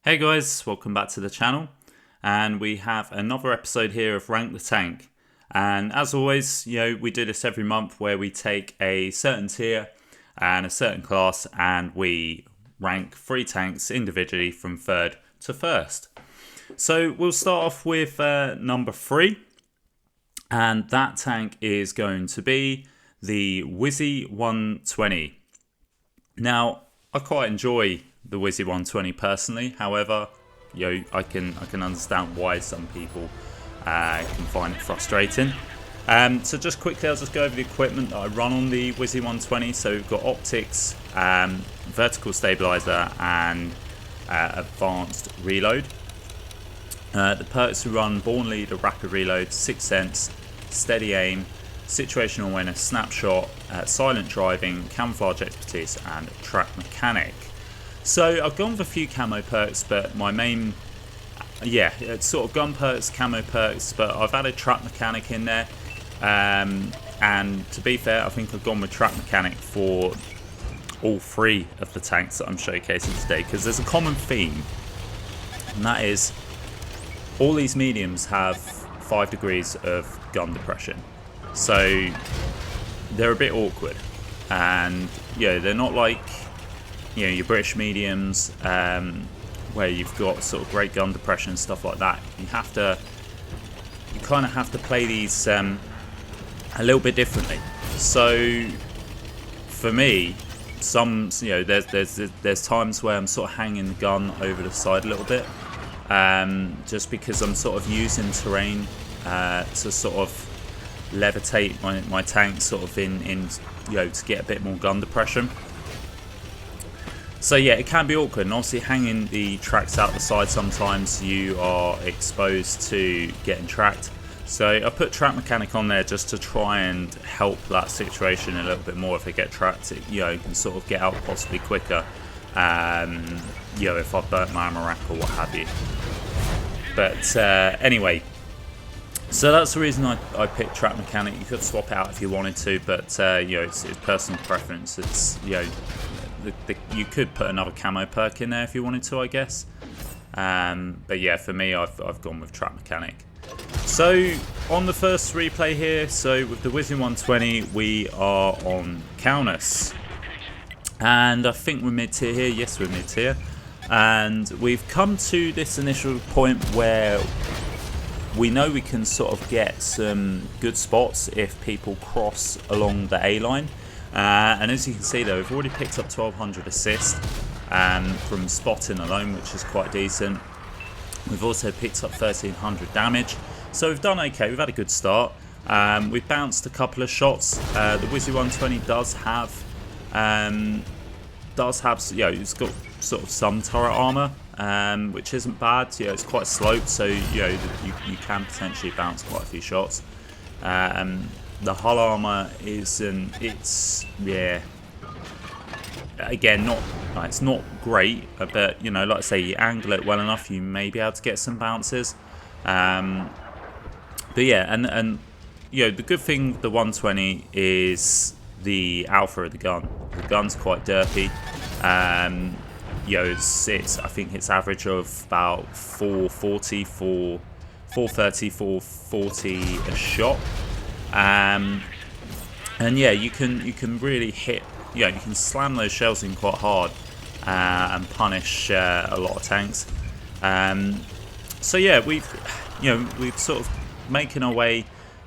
Hey guys, welcome back to the channel, and we have another episode here of Rank the Tank. And as always, we do this every month where we take a certain tier and a certain class and we rank 3 tanks individually from 3rd to 1st. So we'll start off with number 3, and that tank is going to be the Wizzy 120. Now, I quite enjoy the Wizzy 120 personally. However, I can understand why some people can find it frustrating. So just quickly, I'll just go over the equipment that I run on the Wizzy 120. So we've got optics, vertical stabilizer, and advanced reload. The perks we run: Born Leader, Rapid Reload, Sixth Sense, Steady Aim, Situational Awareness, Snapshot, Silent Driving, Camouflage Expertise, and Track Mechanic. So I've gone with a few camo perks, but my main, it's sort of gun perks, camo perks, but I've added Track Mechanic in there. And to be fair, I think I've gone with Track Mechanic for all 3 of the tanks that I'm showcasing today, because there's a common theme, and that is all these mediums have 5 degrees of gun depression. So they're a bit awkward, and they're not like your British mediums, where you've got sort of great gun depression and stuff like that. You kind of have to play these a little bit differently. So for me, there's times where I'm sort of hanging the gun over the side a little bit, just because I'm sort of using terrain to sort of levitate my tank sort of in to get a bit more gun depression. So it can be awkward, and obviously hanging the tracks out the side, sometimes you are exposed to getting tracked. So I put Track Mechanic on there just to try and help that situation a little bit more. If they get tracked, you can sort of get out possibly quicker, if I've burnt my ammo rack or what have you. But anyway, so that's the reason I picked Track Mechanic. You could swap it out if you wanted to, but it's personal preference. It's you could put another camo perk in there if you wanted to, I guess. But for me, I've gone with Track Mechanic. So on the first replay here, so with the Wizzy 120, we are on Kaunas, and I think we're mid tier here. Yes, we're mid tier, and we've come to this initial point where we know we can sort of get some good spots if people cross along the A line. And as you can see though, we've already picked up 1200 assist from spotting alone, which is quite decent. We've also picked up 1300 damage, so we've done okay. We've had a good start. We've bounced a couple of shots. The Wizzy 120 does have it's got sort of some turret armor, which isn't bad. It's quite sloped, so you can potentially bounce quite a few shots. The hull armor isn't. Again, it's not great, but like I say, you angle it well enough, you may be able to get some bounces. But and the good thing with the 120 is the alpha of the gun. The gun's quite derpy. It's I think it's average of about 430, 440 a shot. And you can really hit. You can slam those shells in quite hard and punish a lot of tanks. So we've sort of making our way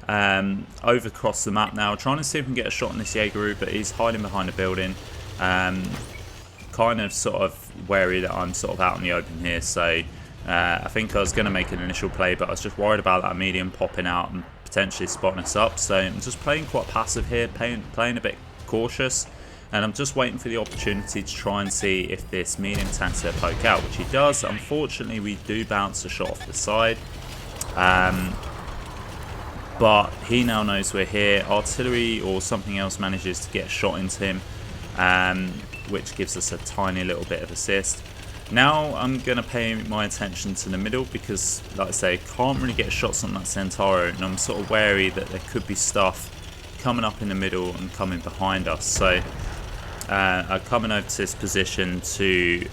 over across the map now, trying to see if we can get a shot on this Jaeger, but he's hiding behind a building. Kind of sort of wary that I'm sort of out in the open here, so I think I was going to make an initial play, but I was just worried about that medium popping out and potentially spotting us up. So I'm just playing quite passive here, playing a bit cautious, and I'm just waiting for the opportunity to try and see if this medium tank's going to poke out, which he does. Unfortunately, we do bounce a shot off the side, but he now knows we're here. Artillery or something else manages to get a shot into him, which gives us a tiny little bit of assist. Now I'm going to pay my attention to the middle, because like I say, can't really get shots on that Centauro, and I'm sort of wary that there could be stuff coming up in the middle and coming behind us. So I'm coming over to this position to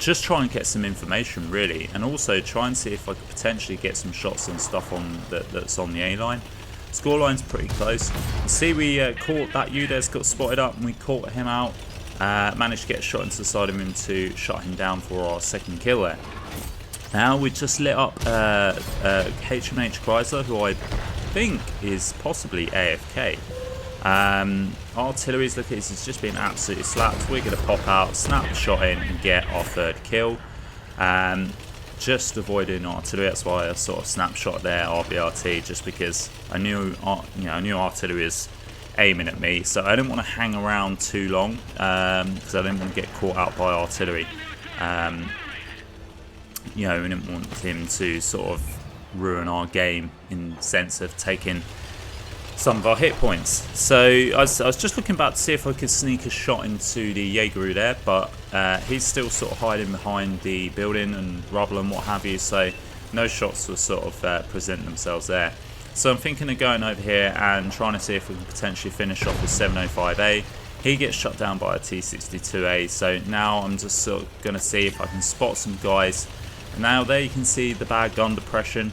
just try and get some information really, and also try and see if I could potentially get some shots and stuff on that's on the A line. Scoreline's pretty close. You see, we caught that Udez got spotted up, and we caught him out. Managed to get a shot into the side of him to shut him down for our second kill there. Now we just lit up HMH Chrysler, who I think is possibly AFK. Artillery's look, he's just been absolutely slapped. We're going to pop out, snap the shot in, and get our third kill. Just avoiding artillery. That's why I sort of snapshot there RBRT, just because I knew artillery was aiming at me, so I didn't want to hang around too long because I didn't want to get caught out by artillery. We didn't want him to sort of ruin our game in the sense of taking some of our hit points. So I was just looking back to see if I could sneak a shot into the Jaegeru there, but he's still sort of hiding behind the building and rubble and what have you, so no shots will sort of present themselves there. So I'm thinking of going over here and trying to see if we can potentially finish off with 705A. He gets shut down by a T62A, so now I'm just sort of going to see if I can spot some guys. Now there you can see the bad gun depression,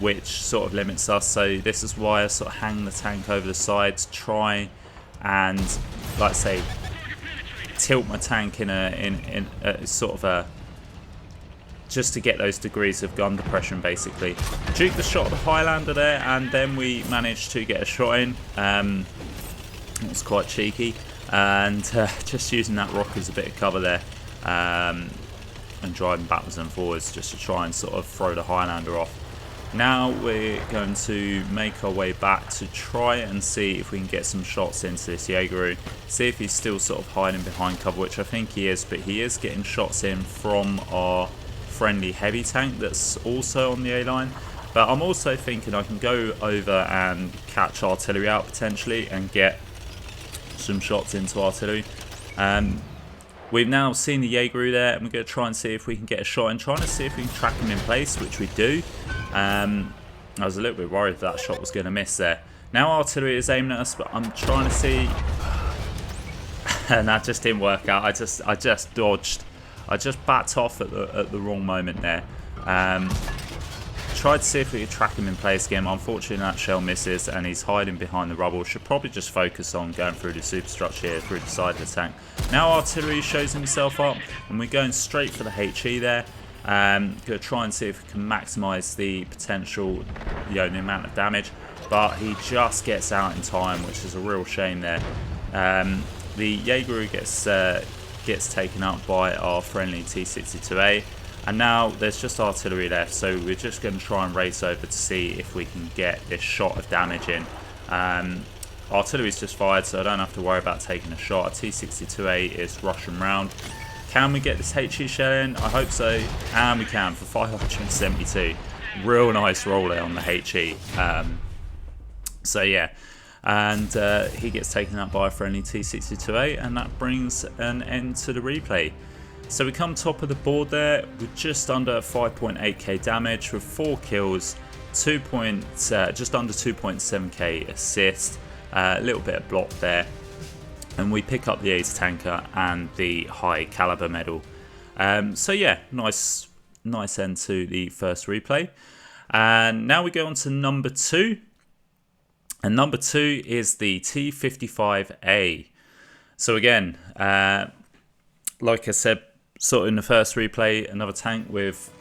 which sort of limits us, so this is why I sort of hang the tank over the sides, try and, like I say, tilt my tank in a sort of a, just to get those degrees of gun depression basically. Duke the shot of the Highlander there, and then we managed to get a shot in. It was quite cheeky, and just using that rock as a bit of cover there, and driving backwards and forwards just to try and sort of throw the Highlander off. Now we're going to make our way back to try and see if we can get some shots into this Jaegeru. See if he's still sort of hiding behind cover, which I think he is, but he is getting shots in from our friendly heavy tank that's also on the A-line. But I'm also thinking I can go over and catch artillery out potentially and get some shots into artillery. We've now seen the Jaegeru there, and we're going to try and see if we can get a shot and trying to see if we can track him in place, which we do. I was a little bit worried that shot was going to miss there. Now artillery is aiming at us, but I'm trying to see, and that just didn't work out. I just dodged. I just backed off at the wrong moment there. Tried to see if we could track him in place again. Unfortunately, that shell misses, and he's hiding behind the rubble. Should probably just focus on going through the superstructure here, through the side of the tank. Now artillery shows himself up, and we're going straight for the HE there. Going to try and see if we can maximise the potential, the amount of damage. But he just gets out in time, which is a real shame there. The Jaegeru gets taken up by our friendly T62A. And now there's just artillery left, so we're just going to try and race over to see if we can get this shot of damage in. Artillery's just fired, so I don't have to worry about taking a shot. A T62A is rushing round. Can we get this HE shell in? I hope so, and we can for 572. Real nice roll there on the HE. So yeah, and he gets taken up by a friendly T62A, and that brings an end to the replay. So we come top of the board there with just under 5.8k damage with 4 kills, just under 2.7k assist, a little bit of block there, and we pick up the ace tanker and the high caliber medal. So yeah, nice end to the first replay. And now we go on to number 2, and number 2 is the T55A. So again, like I said, sort of in the first replay, another tank with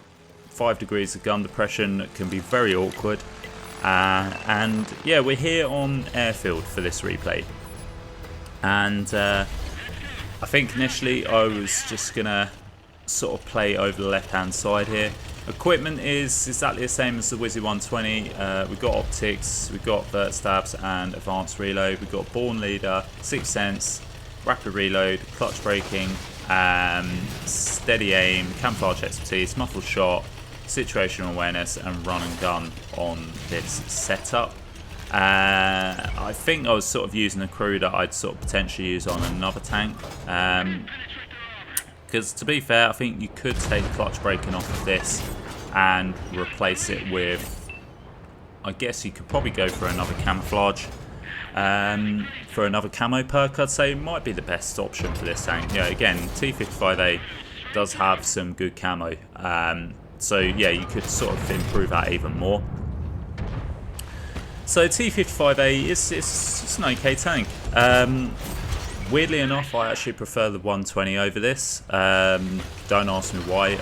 5 degrees of gun depression that can be very awkward. And yeah, we're here on airfield for this replay. And I think initially I was just going to sort of play over the left hand side here. Equipment is exactly the same as the Wizzy 120. We've got optics, we've got vert stabs and advanced reload. We've got Born Leader, Sixth Sense, rapid reload, clutch braking, steady aim, camouflage expertise, muffled shot, situational awareness, and run and gun on this setup. I think I was sort of using a crew that I'd sort of potentially use on another tank, because to be fair, I think you could take clutch braking off of this and replace it with, I guess you could probably go for another camouflage. For another camo perk, I'd say might be the best option for this tank. Yeah, again, T55A does have some good camo. So yeah, you could sort of improve that even more. So T55A it's an okay tank. Weirdly enough, I actually prefer the 120 over this. Don't ask me why.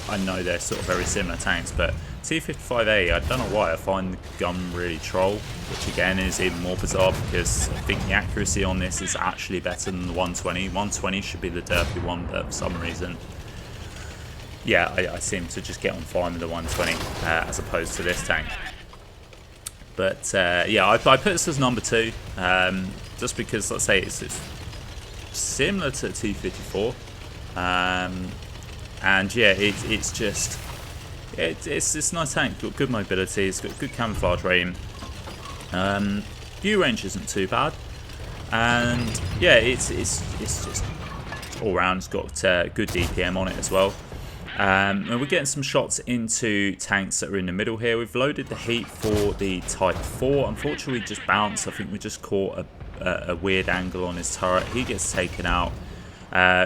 I know they're sort of very similar tanks, but T55A, I don't know why, I find the gun really troll, which again is even more bizarre because I think the accuracy on this is actually better than the 120. 120 should be the derpy one, but for some reason, yeah, I seem to just get on fine with the 120 as opposed to this tank. But yeah, I put this as number 2, just because, let's say, it's similar to T54, and yeah, it's just it's a nice tank. Got good mobility, it's got good camouflage rating. View range isn't too bad, and yeah, it's just all round. It's got good DPM on it as well. And we're getting some shots into tanks that are in the middle here. We've loaded the heat for the Type 4. Unfortunately, we just bounced. I think we just caught a weird angle on his turret. He gets taken out.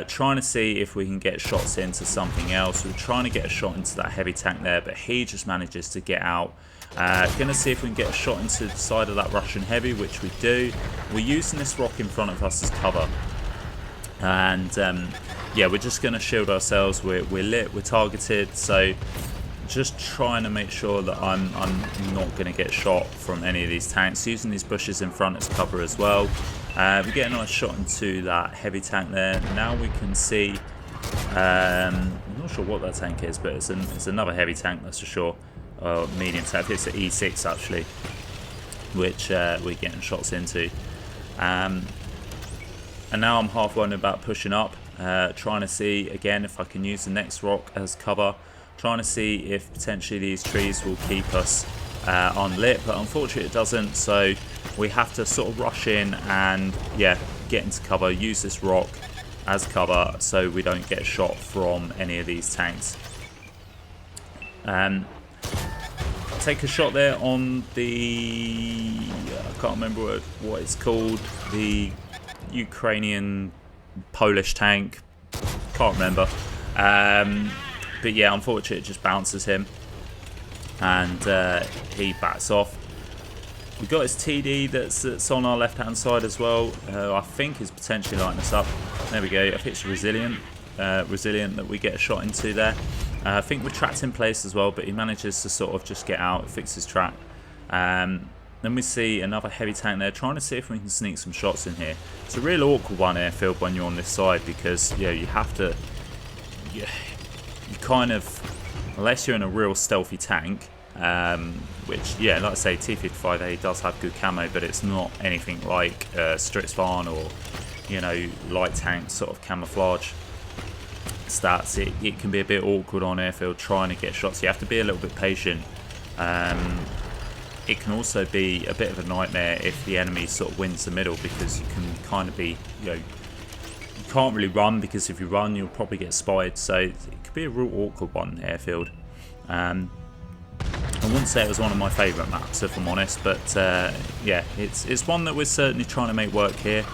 Trying to see if we can get shots into something else. We're trying to get a shot into that heavy tank there, but he just manages to get out. Gonna see if we can get a shot into the side of that Russian heavy, which we do. We're using this rock in front of us as cover. And yeah, we're just going to shield ourselves. We're lit, we're targeted, so just trying to make sure that I'm not going to get shot from any of these tanks. Using these bushes in front as cover as well. We get a nice shot into that heavy tank there. Now we can see, I'm not sure what that tank is, but it's another heavy tank, that's for sure. Medium tank, it's an E6 actually, which we're getting shots into. And now I'm half wondering about pushing up, trying to see again if I can use the next rock as cover, trying to see if potentially these trees will keep us unlit, but unfortunately it doesn't, so we have to sort of rush in and yeah, get into cover, use this rock as cover so we don't get shot from any of these tanks. Take a shot there on the, I can't remember what it's called, the Ukrainian Polish tank, can't remember, but yeah, unfortunately it just bounces him and he backs off. We've got his TD that's on our left hand side as well. I think is potentially lighting us up. There we go. I think it's resilient that we get a shot into there. I think we're trapped in place as well, but he manages to sort of just get out, fix his trap. Then we see another heavy tank there, trying to see if we can sneak some shots in here. It's a real awkward one, airfield, when you're on this side, because yeah, you have to, you kind of, unless you're in a real stealthy tank, which yeah, like I say, T55A does have good camo, but it's not anything like Stritzvarn or, you know, light tank sort of camouflage stats. It can be a bit awkward on airfield trying to get shots. You have to be a little bit patient. It can also be a bit of a nightmare if the enemy sort of wins the middle, because you can kind of be, you know, you can't really run, because if you run you'll probably get spotted, so it could be a real awkward one, airfield. I wouldn't say it was one of my favourite maps, if I'm honest, but yeah, it's one that we're certainly trying to make work here.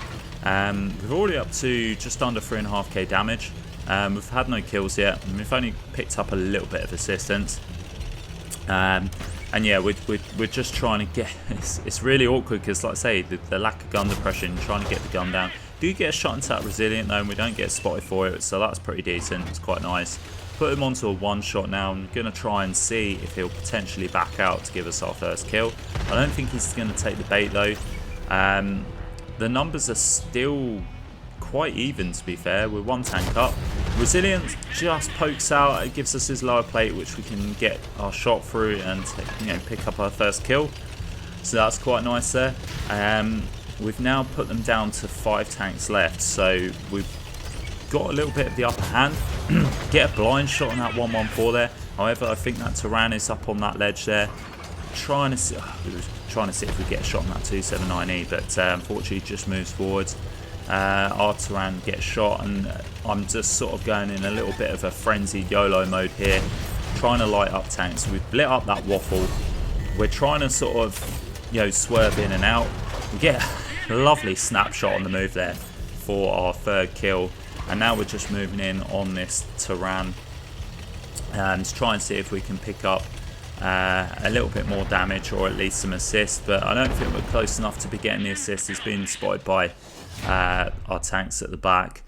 We're already up to just under 3.5k damage. We've had no kills yet, and we've only picked up a little bit of assistance. And yeah, we're just trying to get, it's really awkward because, like I say, the lack of gun depression, trying to get the gun down. Do get a shot into that resilient though, and we don't get spotted for it, so that's pretty decent. It's quite nice. Put him onto a one shot now. I'm going to try and see if he'll potentially back out to give us our first kill. I don't think he's going to take the bait though. The numbers are still quite even, to be fair. We're one tank up. Resilient just pokes out. It gives us his lower plate, which we can get our shot through and, you know, pick up our first kill. So that's quite nice there. We've now put them down to 5 tanks left, so we've got a little bit of the upper hand. Get a blind shot on that 114 there. However, I think that Turan is up on that ledge there, trying to see if we get a shot on that 279E, but unfortunately just moves forwards. Our Turan gets shot, and I'm just sort of going in a little bit of a frenzied YOLO mode here, trying to light up tanks. We've lit up that waffle. We're trying to sort of, you know, swerve in and out. We get a lovely snapshot on the move there for our third kill. And now we're just moving in on this Turan and try and see if we can pick up a little bit more damage or at least some assists, but I don't think we're close enough to be getting the assist. He's been spotted by our tanks at the back,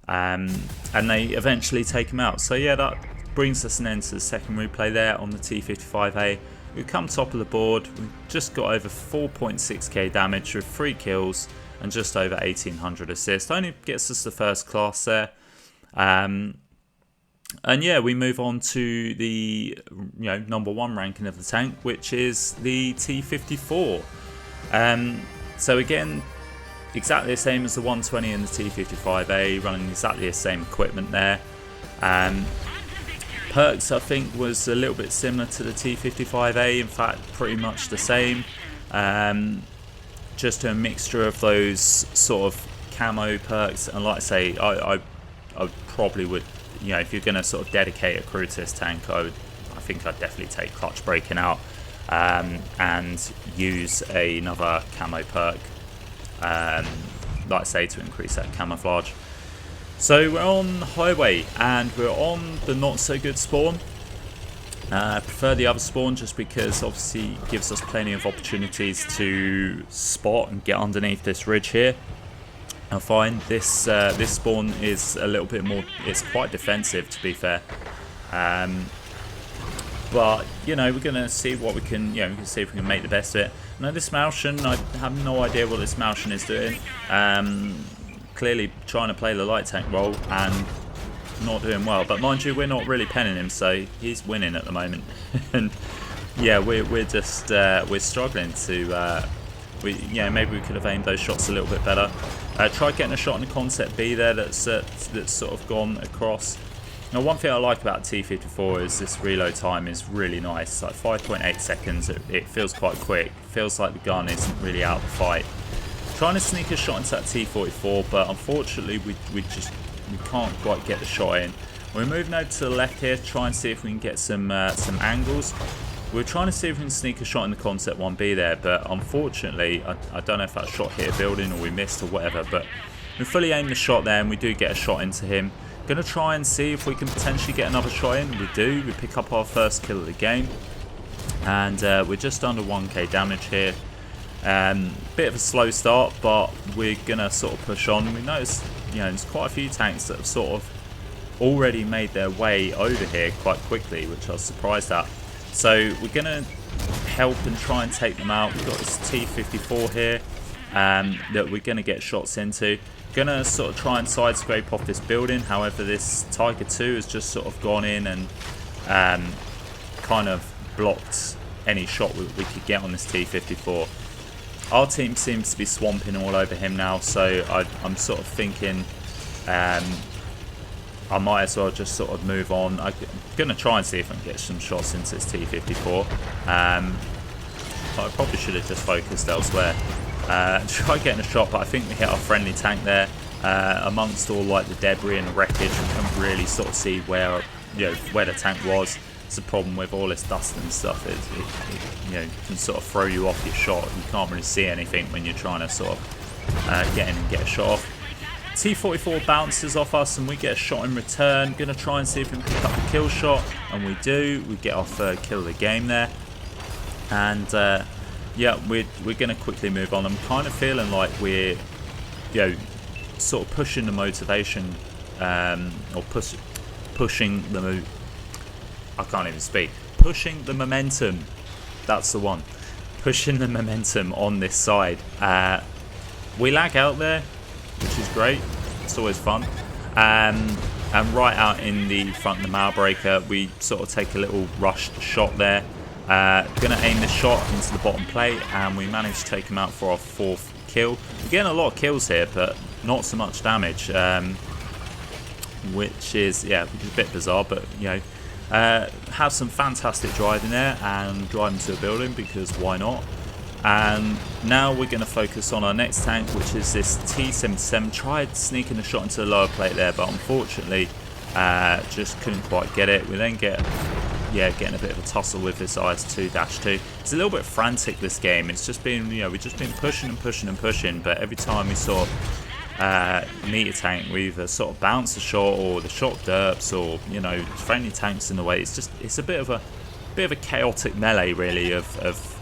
and they eventually take him out. So yeah, that brings us an end to the second replay there on the T55A. We've come top of the board. We've just got over 4.6k damage with 3 kills and just over 1800 assists. Only gets us the first class there. And yeah, we move on to the #1 ranking of the tank, which is the T54. So again, exactly the same as the 120 and the T55A, running exactly the same equipment there. Perks, I think, was a little bit similar to the T55A, in fact pretty much the same. Just a mixture of those sort of camo perks, and like I say, I probably would, if you're going to sort of dedicate a crew to this tank, I think I'd definitely take clutch breaking out and use another camo perk, like I say, to increase that camouflage. So we're on highway and we're on the not so good spawn. I prefer the other spawn just because obviously it gives us plenty of opportunities to spot and get underneath this ridge here. I find this this spawn is a little bit more, it's quite defensive to be fair. But we're gonna see what we can, we can see if we can make the best of it. Now this Malshan, I have no idea what this Malshan is doing. Clearly trying to play the light tank role and not doing well. But mind you, we're not really penning him, so he's winning at the moment. And yeah, we're just we're struggling to. Maybe we could have aimed those shots a little bit better. Tried getting a shot in the concept B there that's sort of gone across. Now one thing I like about T54 is this reload time is really nice, like 5.8 seconds. It feels quite quick. It feels like the gun isn't really out of the fight. Trying to sneak a shot into that T44, but unfortunately we can't quite get the shot in. We're moving over to the left here to try and see if we can get some angles. We're trying to see if we can sneak a shot in the concept 1B there, but unfortunately, I don't know if that shot hit a building or we missed or whatever, but we fully aimed the shot there and we do get a shot into him. Going to try and see if we can potentially get another shot in. We do. We pick up our first kill of the game. And we're just under 1k damage here. Bit of a slow start, but we're going to sort of push on. We notice, there's quite a few tanks that have sort of already made their way over here quite quickly, which I was surprised at. So we're going to help and try and take them out. We've got this T54 here that we're going to get shots into. Going to sort of try and side scrape off this building. However, this Tiger 2 has just sort of gone in and kind of blocked any shot we could get on this T54. Our team seems to be swamping all over him now, so I'm sort of thinking I might as well just sort of move on. I'm going to try and see if I can get some shots into this T54. But I probably should have just focused elsewhere. Try getting a shot, but I think we hit our friendly tank there. Amongst all like the debris and the wreckage, we couldn't really sort of see where where the tank was. It's the problem with all this dust and stuff. It can sort of throw you off your shot. You can't really see anything when you're trying to sort of get in and get a shot off. T44 bounces off us and we get a shot in return. Gonna try and see if we can pick up the kill shot, and we do. We get our third kill of the game there, and yeah, we're gonna quickly move on. I'm kind of feeling like we're sort of pushing the motivation or pushing the I can't even speak. Pushing the momentum. That's the one. Pushing the momentum on this side. We lag out there, which is great. It's always fun. And right out in the front of the Malbreaker, we sort of take a little rushed shot there. Gonna aim this shot into the bottom plate, and we manage to take him out for our fourth kill. We're getting a lot of kills here, but not so much damage, which is a bit bizarre. But have some fantastic driving there and driving to a building, because why not? And now we're going to focus on our next tank, which is this T77. Tried sneaking a shot into the lower plate there, but unfortunately just couldn't quite get it. We then get getting a bit of a tussle with this IS-2-2. It's a little bit frantic, this game. It's just been, we've just been pushing and pushing and pushing, but every time we sort of meter tank, we either sort of bounce the shot or the shot derps, or you know, friendly tanks in the way. It's a bit of a chaotic melee really of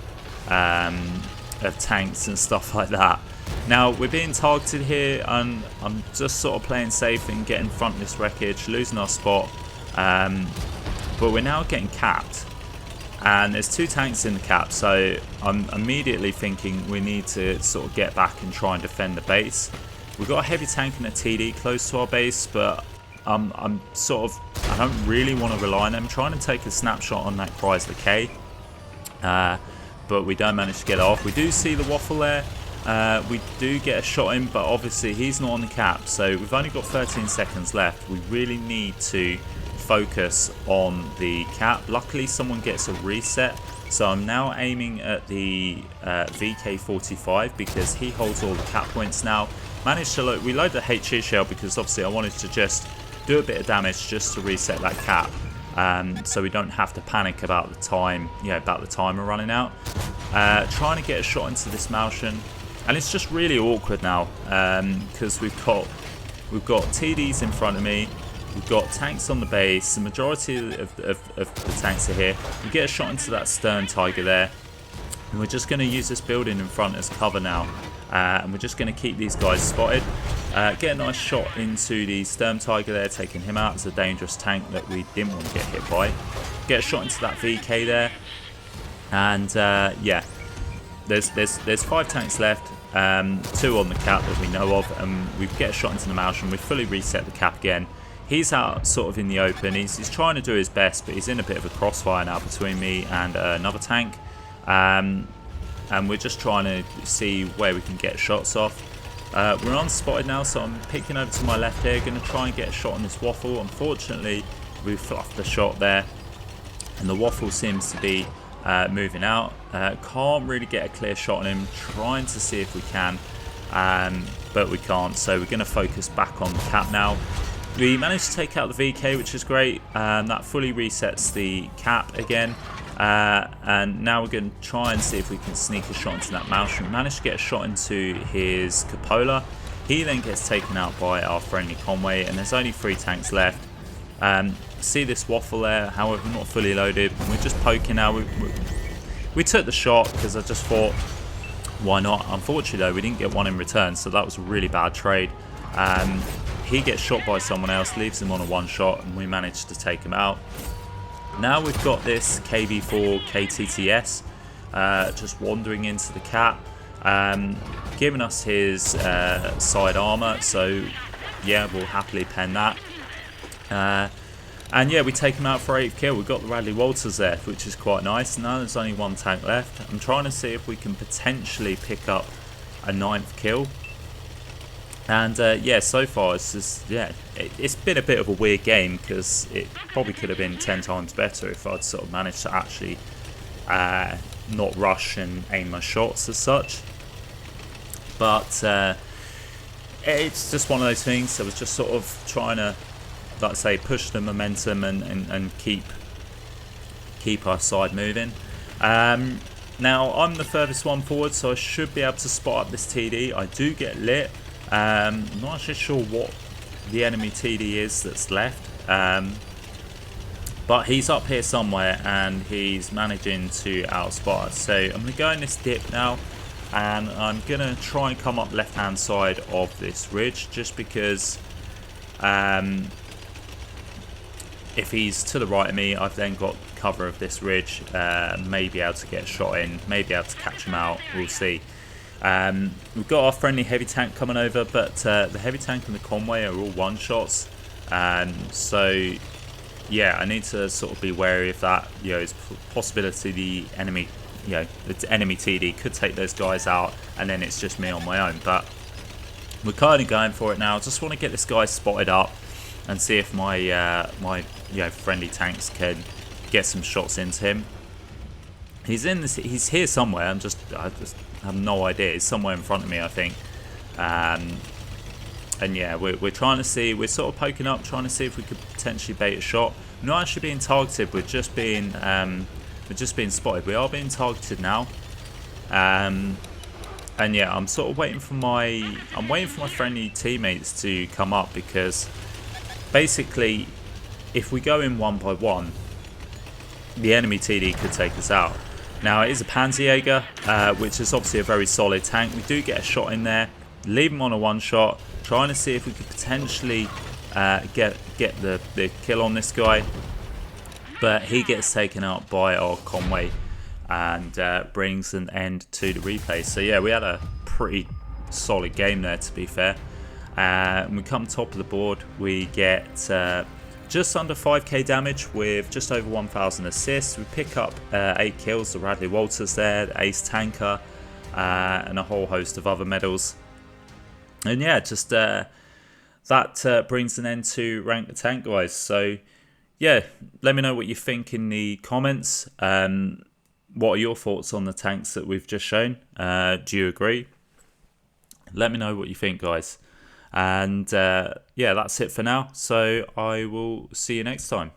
tanks and stuff like that. Now we're being targeted here, and I'm just sort of playing safe and getting in front of this wreckage, losing our spot, but we're now getting capped. And there's 2 tanks in the cap, so I'm immediately thinking we need to sort of get back and try and defend the base. We've got a heavy tank and a TD close to our base, but I don't really want to rely on them. I'm trying to take a snapshot on that Chrysler K, but we don't manage to get it off. We do see the waffle there. We do get a shot in, but obviously he's not on the cap, so we've only got 13 seconds left. We really need to focus on the cap. Luckily someone gets a reset, so I'm now aiming at the VK45 because he holds all the cap points now. Managed to reload the HE shell because obviously I wanted to just do a bit of damage just to reset that cap, so we don't have to panic about the time, about the timer running out. Trying to get a shot into this Malshan, and it's just really awkward now because we've got TDs in front of me. We've got tanks on the base. The majority of the tanks are here. We get a shot into that Stern Tiger there. And we're just going to use this building in front as cover now. And we're just going to keep these guys spotted. Get a nice shot into the Stern Tiger there, taking him out as a dangerous tank that we didn't want to get hit by. Get a shot into that VK there. And yeah, there's 5 tanks left. 2 on the cap that we know of. And we get a shot into the Malshan. We fully reset the cap again. He's out sort of in the open. He's trying to do his best, but he's in a bit of a crossfire now between me and another tank. And we're just trying to see where we can get shots off. We're unspotted now, so I'm picking over to my left here. Going to try and get a shot on this waffle. Unfortunately, we fluffed the shot there. And the waffle seems to be moving out. Can't really get a clear shot on him. Trying to see if we can, but we can't. So we're going to focus back on the cap now. We managed to take out the VK, which is great. That fully resets the cap again. And now we're going to try and see if we can sneak a shot into that Malshan. We managed to get a shot into his Cupola. He then gets taken out by our friendly Conway, and there's only 3 tanks left. See this waffle there, however not fully loaded. We're just poking now. We took the shot because I just thought, why not? Unfortunately though, we didn't get one in return, so that was a really bad trade. He gets shot by someone else, leaves him on a 1 shot, and we managed to take him out. Now we've got this KV4 KTTS just wandering into the cap, giving us his side armor, so yeah, we'll happily pen that. And yeah, we take him out for 8th kill. We've got the Radley Walters there, which is quite nice. Now there's only 1 tank left. I'm trying to see if we can potentially pick up a 9th kill. And yeah, so far it's just, yeah, it's been a bit of a weird game because it probably could have been 10 times better if I'd sort of managed to actually not rush and aim my shots as such. But it's just one of those things. I was just sort of trying to, like I say, push the momentum and keep our side moving. Now I'm the furthest one forward, so I should be able to spot up this TD. I do get lit. I'm not actually sure what the enemy TD is that's left, but he's up here somewhere and he's managing to outspot us. So I'm going to go in this dip now, and I'm going to try and come up left hand side of this ridge, just because if he's to the right of me, I've then got cover of this ridge, may be able to get a shot in, may be able to catch him out, we'll see. We've got our friendly heavy tank coming over, but the heavy tank and the Conway are all 1-shots, so yeah, I need to sort of be wary of that. You know, it's a possibility the enemy, the enemy TD could take those guys out, and then it's just me on my own. But we're kind of going for it now. Just want to get this guy spotted up and see if my friendly tanks can get some shots into him. He's in this. He's here somewhere. I just have no idea. He's somewhere in front of me, I think. And yeah, we're trying to see. We're sort of poking up, trying to see if we could potentially bait a shot. We're not actually being targeted. We're just being spotted. We are being targeted now. And And yeah, I'm sort of waiting for my friendly teammates to come up, because basically if we go in 1 by 1, the enemy TD could take us out. Now it is a Panzerjäger, which is obviously a very solid tank. We do get a shot in there, leave him on a 1-shot, trying to see if we could potentially get the kill on this guy, but he gets taken out by our Conway and brings an end to the replay. So yeah, we had a pretty solid game there, to be fair. And we come top of the board, we get just under 5k damage with just over 1,000 assists. We pick up 8 kills, the Radley Walters there, the Ace Tanker, and a whole host of other medals. And yeah, just that brings an end to Rank the Tank, guys. So yeah, let me know what you think in the comments. What are your thoughts on the tanks that we've just shown? Do you agree? Let me know what you think, guys. And yeah, that's it for now. So I will see you next time.